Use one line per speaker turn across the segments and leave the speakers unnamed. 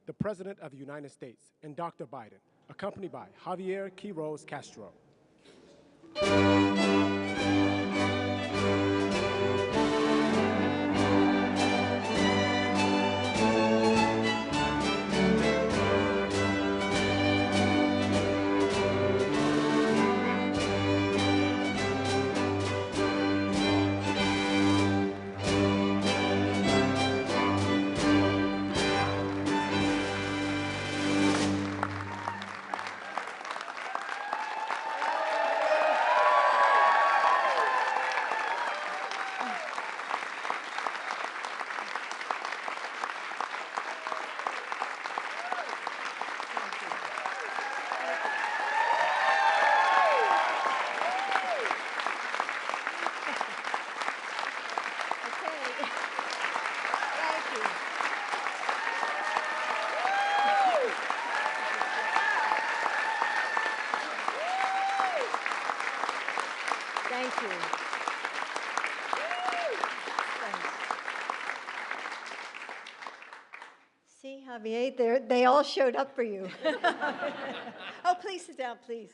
the President of the United States, and Dr. Biden, accompanied by Javier Castro.
Thank you. Thanks. See, Javier, they all showed up for you. Oh, please sit down, please.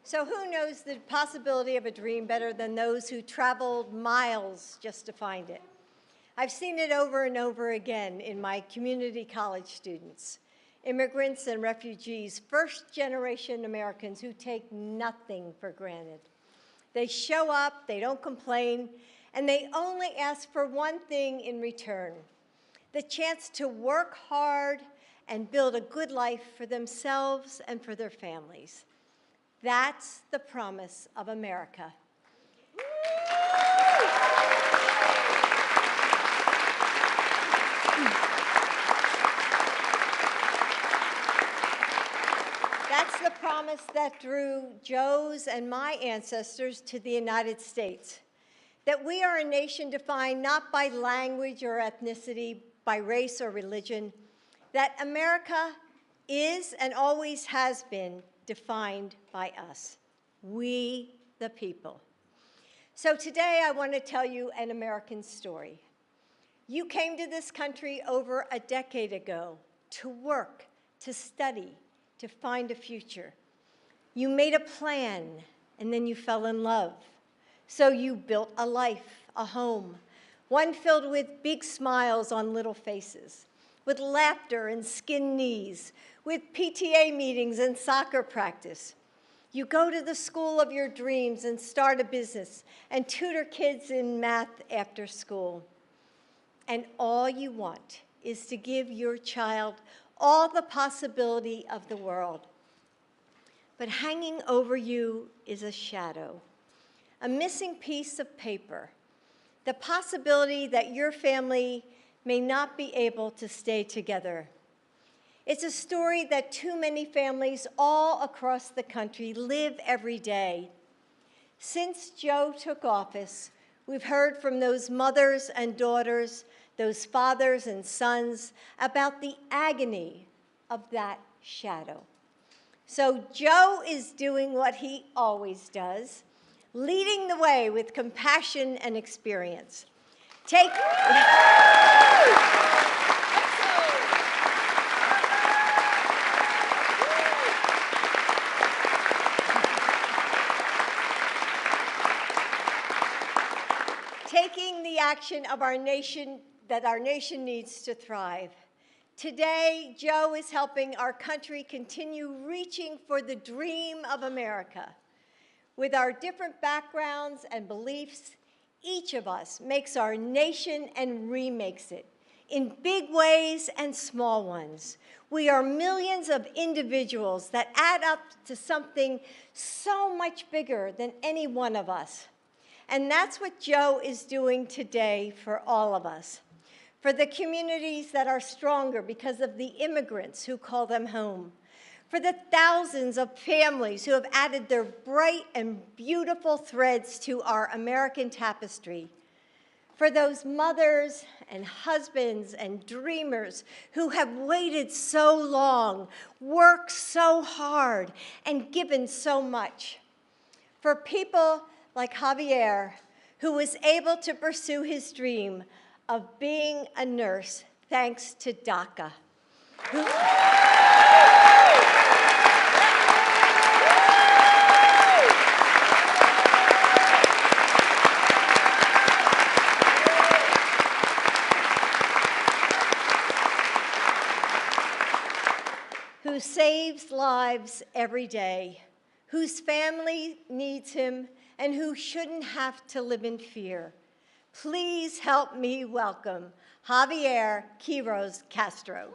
So who knows the possibility of a dream better than those who traveled miles just to find it? I've seen it over and over again in my community college students. Immigrants and refugees, first-generation Americans who take nothing for granted. They show up, they don't complain, and they only ask for one thing in return: the chance to work hard and build a good life for themselves and for their families. That's the promise of America. That's the promise that drew Joe's and my ancestors to the United States, that we are a nation defined not by language or ethnicity, by race or religion, that America is and always has been defined by us, we the people. So today I want to tell you an American story. You came to this country over a decade ago to work, to study, to find a future. You made a plan, and then you fell in love. So you built a life, a home, one filled with big smiles on little faces, with laughter and skinned knees, with PTA meetings and soccer practice. You go to the school of your dreams and start a business and tutor kids in math after school. And all you want is to give your child all the possibility of the world. But hanging over you is a shadow, a missing piece of paper, the possibility that your family may not be able to stay together. It's a story that too many families all across the country live every day. Since Joe took office, we've heard from those mothers and daughters, those fathers and sons, about the agony of that shadow. So Joe is doing what he always does, leading the way with compassion and experience. Taking the action of our nation that our nation needs to thrive. Today, Joe is helping our country continue reaching for the dream of America. With our different backgrounds and beliefs, each of us makes our nation and remakes it in big ways and small ones. We are millions of individuals that add up to something so much bigger than any one of us. And that's what Joe is doing today for all of us. For the communities that are stronger because of the immigrants who call them home. For the thousands of families who have added their bright and beautiful threads to our American tapestry. For those mothers and husbands and dreamers who have waited so long, worked so hard, and given so much. For people like Javier, who was able to pursue his dream of being a nurse thanks to DACA. Who saves lives every day, whose family needs him, and who shouldn't have to live in fear. Please help me welcome Javier Castro.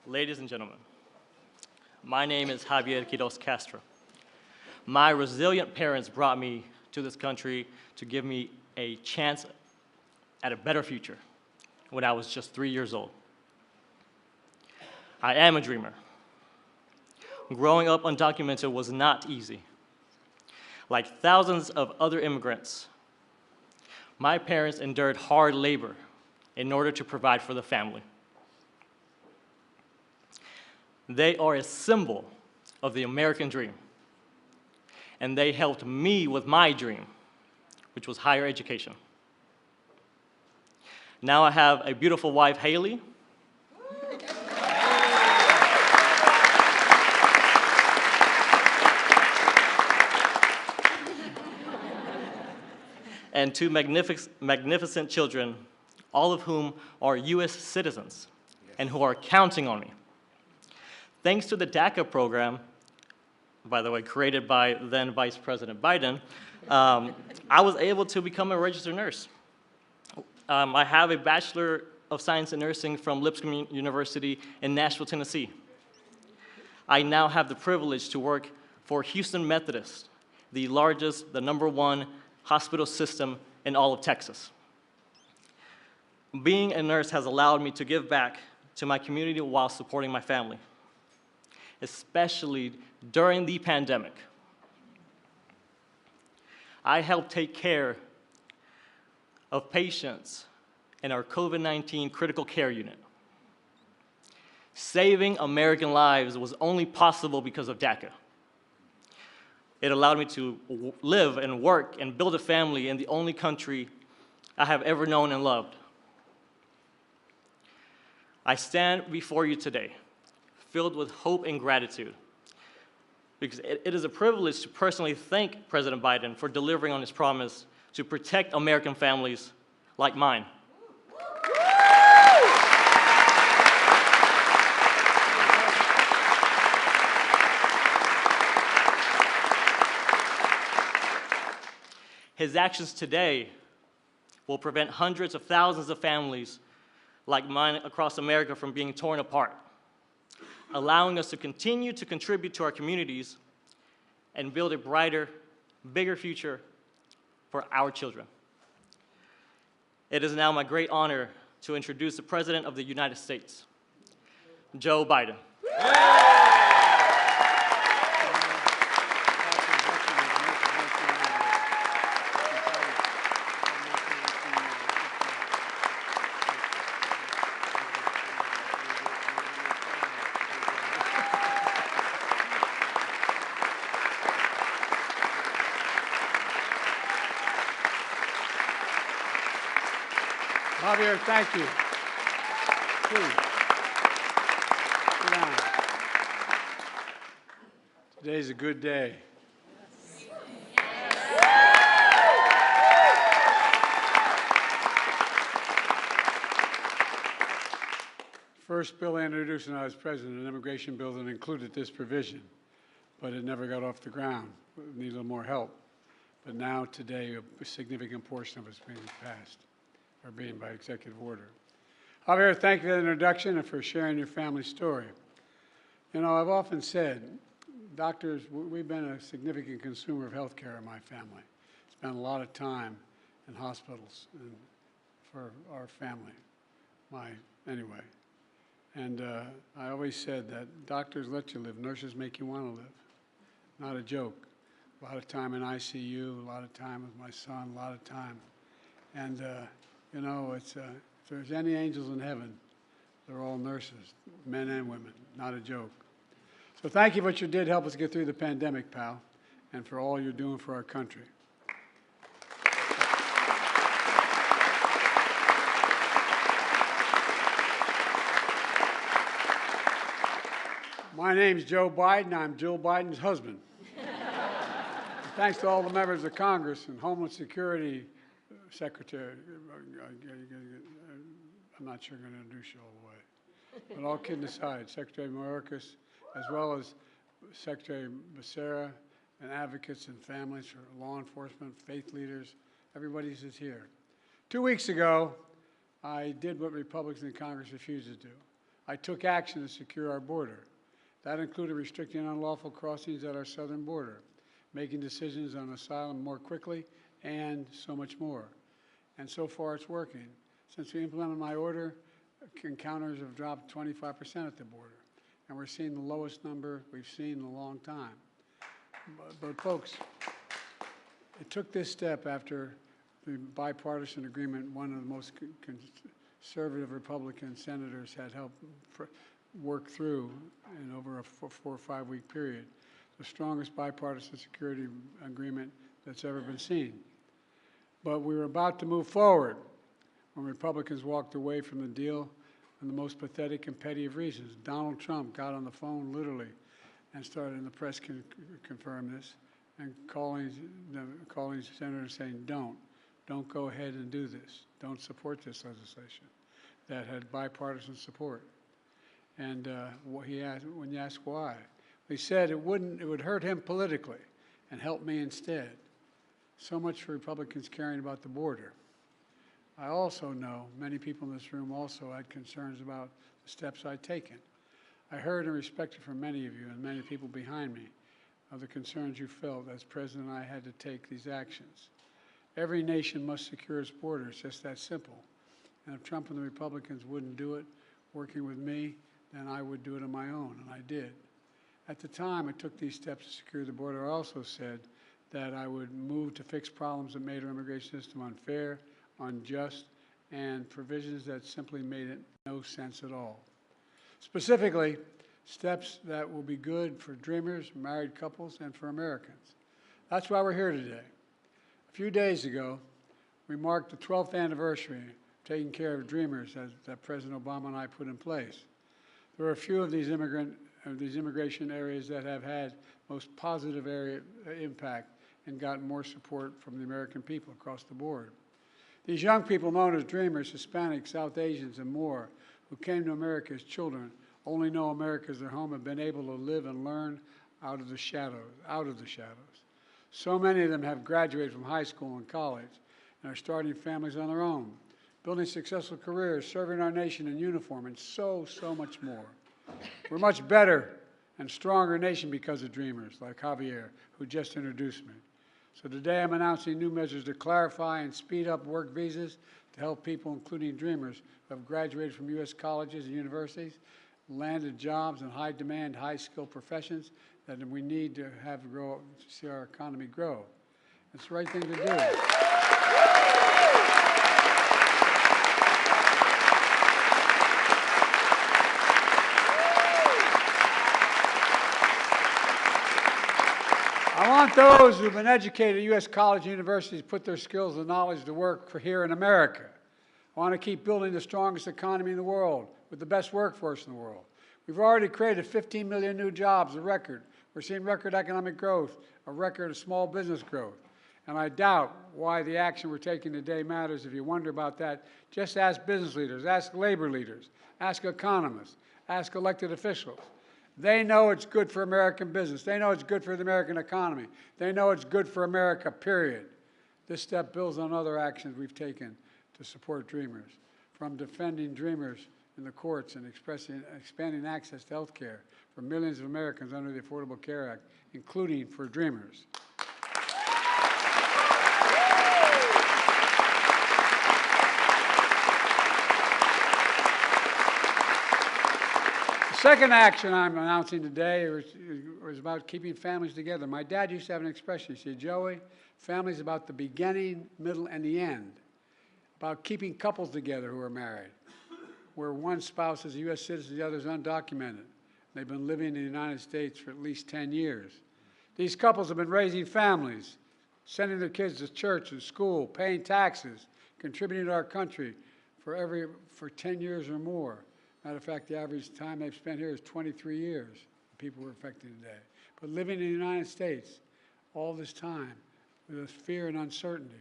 Ladies and gentlemen, my name is Javier Castro. My resilient parents brought me to this country to give me a chance at a better future when I was just 3 years old. I am a dreamer. Growing up undocumented was not easy. Like thousands of other immigrants, my parents endured hard labor in order to provide for the family. They are a symbol of the American dream, and they helped me with my dream, which was higher education. Now I have a beautiful wife, Haley, and two magnificent children, all of whom are US citizens and who are counting on me. Thanks to the DACA program, by the way, created by then Vice President Biden, I was able to become a registered nurse. I have a Bachelor of Science in Nursing from Lipscomb University in Nashville, Tennessee. I now have the privilege to work for Houston Methodist, the largest, the #1 hospital system in all of Texas. Being a nurse has allowed me to give back to my community while supporting my family, especially during the pandemic. I helped take care of patients in our COVID-19 critical care unit. Saving American lives was only possible because of DACA. It allowed me to live and work and build a family in the only country I have ever known and loved. I stand before you today filled with hope and gratitude, because it is a privilege to personally thank President Biden for delivering on his promise to protect American families like mine. His actions today will prevent hundreds of thousands of families like mine across America from being torn apart, allowing us to continue to contribute to our communities and build a brighter, bigger future for our children. It is now my great honor to introduce the President of the United States, Joe Biden.
Javier, thank you. Please. Sit down. Today's a good day. First bill I introduced when I was president, an immigration bill that included this provision, but it never got off the ground. It needed a little more help. But now, today, a significant portion of it's being passed, or being by executive order. Javier, thank you for the introduction and for sharing your family story. You know, I've often said, doctors, we've been a significant consumer of health care in my family. Spent a lot of time in hospitals and for our family. Anyway. And I always said that doctors let you live, nurses make you want to live. Not a joke. A lot of time in ICU, a lot of time with my son, a lot of time. And, you know, if there's any angels in heaven, they're all nurses, men and women, not a joke. So thank you for what you did help us get through the pandemic, pal, and for all you're doing for our country. My name's Joe Biden. I'm Jill Biden's husband. Thanks to all the members of Congress and Homeland Security Secretary. I'm not sure I'm going to introduce you all the way. But all kidding aside, Secretary Mayorkas, as well as Secretary Becerra, and advocates and families for law enforcement, faith leaders, everybody's is here. 2 weeks ago, I did what Republicans in Congress refused to do. I took action to secure our border. That included restricting unlawful crossings at our southern border, making decisions on asylum more quickly, and so much more. And so far, it's working. Since we implemented my order, encounters have dropped 25% at the border, and we're seeing the lowest number we've seen in a long time. But folks, it took this step after the bipartisan agreement one of the most conservative Republican senators had helped work through in over a 4 or 5 week period, the strongest bipartisan security agreement that's ever been seen. But we were about to move forward when Republicans walked away from the deal for the most pathetic and petty of reasons. Donald Trump got on the phone literally and started, and the press can confirm this, and calling senators saying, don't go ahead and do this. Don't support this legislation that had bipartisan support. And when you ask why, he said it would hurt him politically and help me instead. So much for Republicans caring about the border. I also know many people in this room also had concerns about the steps I'd taken. I heard and respected from many of you and many people behind me of the concerns you felt as President I had to take these actions. Every nation must secure its border. It's just that simple. And if Trump and the Republicans wouldn't do it, working with me, then I would do it on my own, and I did. At the time I took these steps to secure the border, I also said that I would move to fix problems that made our immigration system unfair, unjust, and provisions that simply made it no sense at all. Specifically, steps that will be good for dreamers, married couples, and for Americans. That's why we're here today. A few days ago, we marked the 12th anniversary of taking care of dreamers that President Obama and I put in place. There are a few of these immigration areas that have had most positive impact and gotten more support from the American people across the board. These young people known as dreamers, Hispanics, South Asians, and more, who came to America as children, only know America as their home, have been able to live and learn out of the shadows. So many of them have graduated from high school and college and are starting families on their own, building successful careers, serving our nation in uniform, and so much more. We're a much better and stronger nation because of dreamers like Javier, who just introduced me. So today I'm announcing new measures to clarify and speed up work visas to help people, including dreamers, who have graduated from U.S. colleges and universities, landed jobs in high-demand, high-skilled professions that we need to have grow to see our economy grow. It's the right thing to do. I want those who've been educated at U.S. college and universities to put their skills and knowledge to work for here in America. I want to keep building the strongest economy in the world with the best workforce in the world. We've already created 15 million new jobs, a record. We're seeing record economic growth, a record of small business growth. And I doubt why the action we're taking today matters. If you wonder about that, just ask business leaders, ask labor leaders, ask economists, ask elected officials. They know it's good for American business. They know it's good for the American economy. They know it's good for America, period. This step builds on other actions we've taken to support dreamers, from defending dreamers in the courts and expanding access to health care for millions of Americans under the Affordable Care Act, including for dreamers. second action I'm announcing today is about keeping families together. My dad used to have an expression. He said, Joey, family is about the beginning, middle, and the end. About keeping couples together who are married, where one spouse is a U.S. citizen, the other is undocumented. They've been living in the United States for at least 10 years. These couples have been raising families, sending their kids to church and school, paying taxes, contributing to our country for 10 years or more. Matter of fact, the average time they've spent here is 23 years, people were affected today. But living in the United States all this time with fear and uncertainty.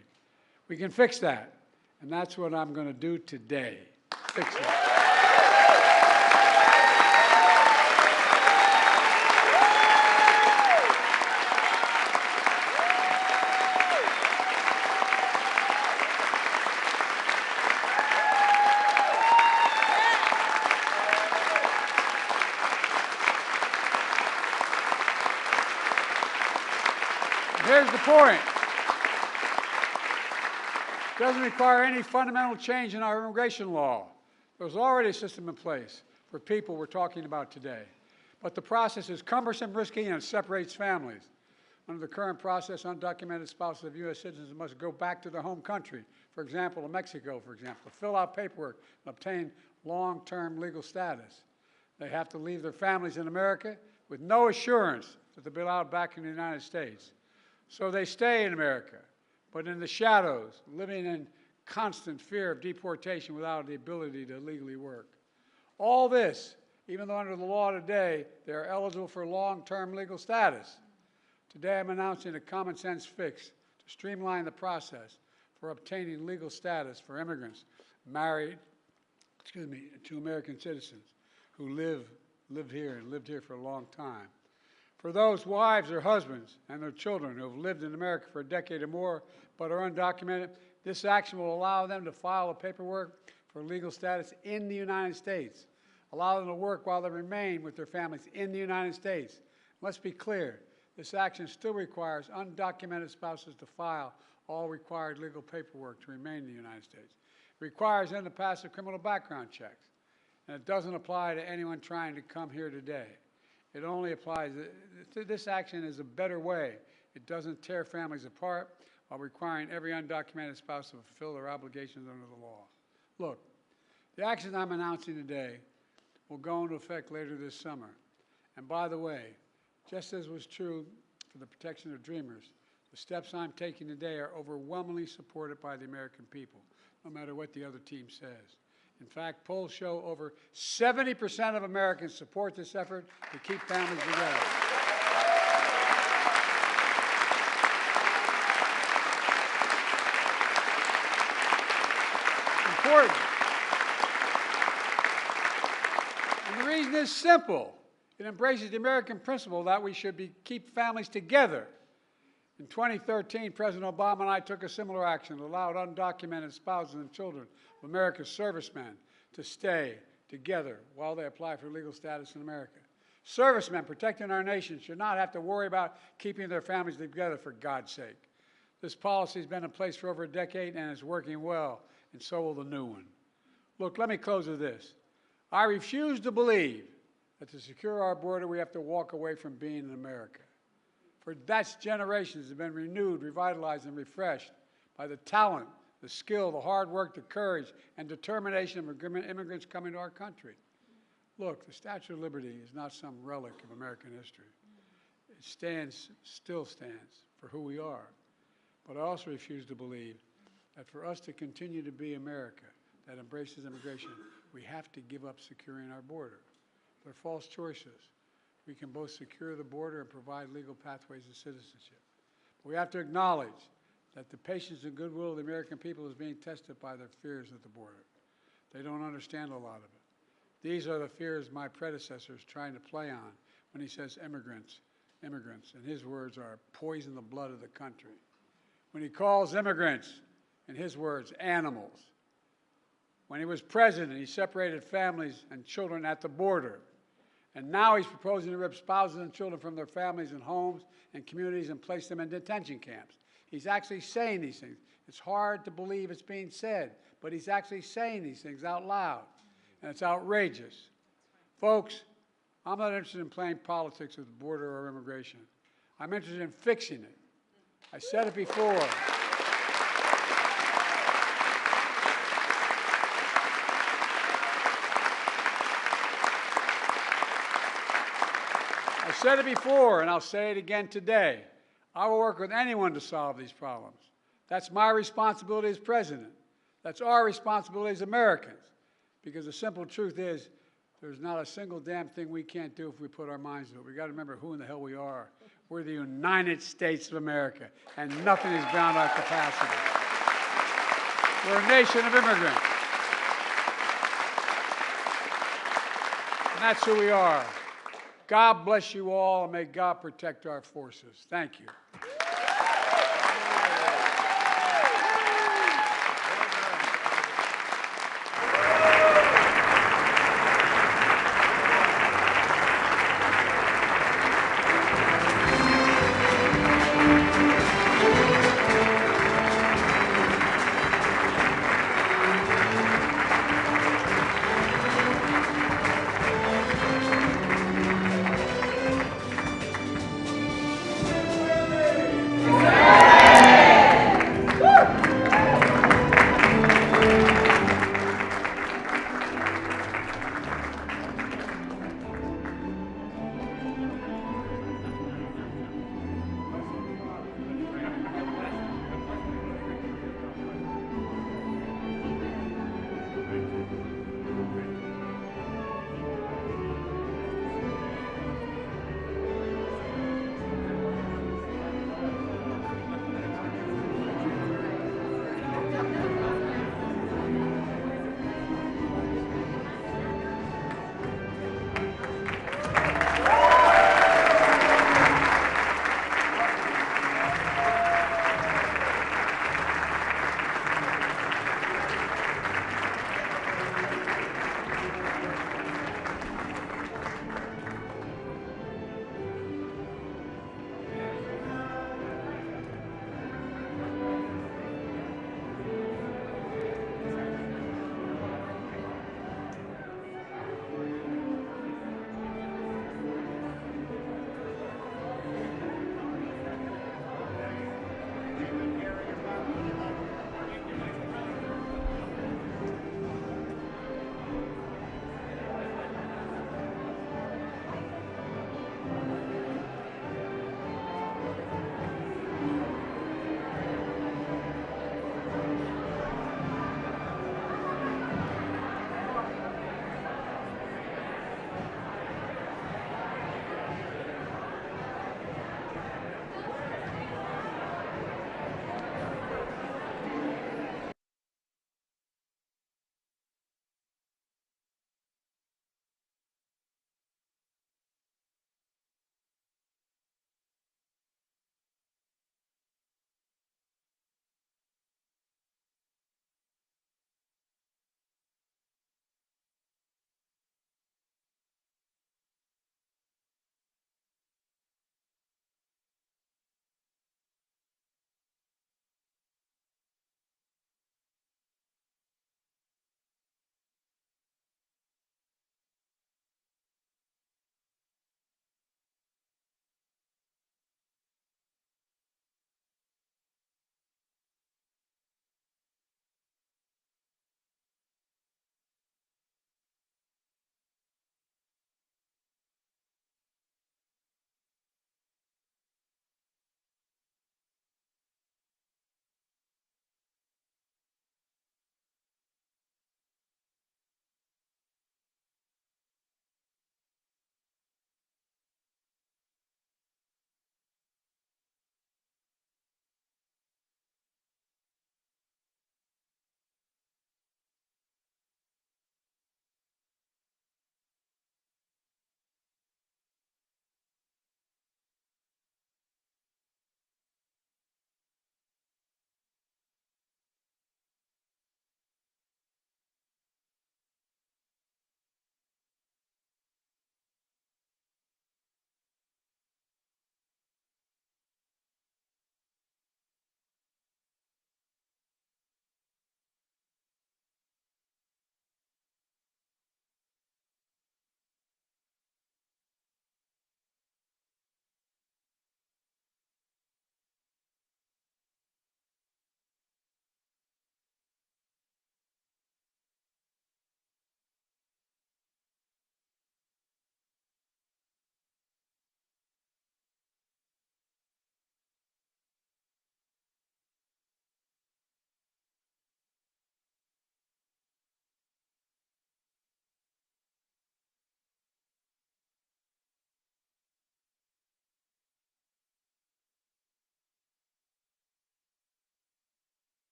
We can fix that, and that's what I'm going to do today. Fix that. Here's the point. It doesn't require any fundamental change in our immigration law. There's already a system in place for people we're talking about today. But the process is cumbersome, risky, and it separates families. Under the current process, undocumented spouses of U.S. citizens must go back to their home country, for example, to Mexico, for example, to fill out paperwork and obtain long-term legal status. They have to leave their families in America with no assurance that they'll be allowed back in the United States. So they stay in America, but in the shadows, living in constant fear of deportation without the ability to legally work. All this, even though under the law today, they are eligible for long-term legal status. Today I'm announcing a common sense fix to streamline the process for obtaining legal status for immigrants married, to American citizens who lived here for a long time. For those wives or husbands and their children who have lived in America for a decade or more but are undocumented, this action will allow them to file the paperwork for legal status in the United States, allow them to work while they remain with their families in the United States. Let's be clear, this action still requires undocumented spouses to file all required legal paperwork to remain in the United States. It requires them to pass a criminal background checks, and it doesn't apply to anyone trying to come here today. It only applies, this action is a better way. It doesn't tear families apart while requiring every undocumented spouse to fulfill their obligations under the law. Look, the action I'm announcing today will go into effect later this summer. And by the way, just as was true for the protection of dreamers, the steps I'm taking today are overwhelmingly supported by the American people, no matter what the other team says. In fact, polls show over 70% of Americans support this effort to keep families together. Important. And the reason is simple. It embraces the American principle that we should keep families together. In 2013, President Obama and I took a similar action that allowed undocumented spouses and children of America's servicemen to stay together while they apply for legal status in America. Servicemen protecting our nation should not have to worry about keeping their families together, for God's sake. This policy has been in place for over a decade and is working well, and so will the new one. Look, let me close with this. I refuse to believe that to secure our border, we have to walk away from being in America. For that's generations have been renewed, revitalized, and refreshed by the talent, the skill, the hard work, the courage, and determination of immigrants coming to our country. Look, the Statue of Liberty is not some relic of American history. It still stands for who we are. But I also refuse to believe that for us to continue to be America that embraces immigration, we have to give up securing our border. They're false choices. We can both secure the border and provide legal pathways to citizenship. But we have to acknowledge that the patience and goodwill of the American people is being tested by their fears at the border. They don't understand a lot of it. These are the fears my predecessor is trying to play on when he says immigrants, and his words are poison the blood of the country. When he calls immigrants, in his words, animals. When he was president, he separated families and children at the border. And now he's proposing to rip spouses and children from their families and homes and communities and place them in detention camps. He's actually saying these things. It's hard to believe it's being said, but he's actually saying these things out loud, and it's outrageous. Folks, I'm not interested in playing politics with the border or immigration. I'm interested in fixing it. I said it before. I said it before, and I'll say it again today. I will work with anyone to solve these problems. That's my responsibility as president. That's our responsibility as Americans. Because the simple truth is, there's not a single damn thing we can't do if we put our minds to it. We've got to remember who in the hell we are. We're the United States of America, and nothing is beyond our capacity. We're a nation of immigrants. And that's who we are. God bless you all, and may God protect our forces. Thank you.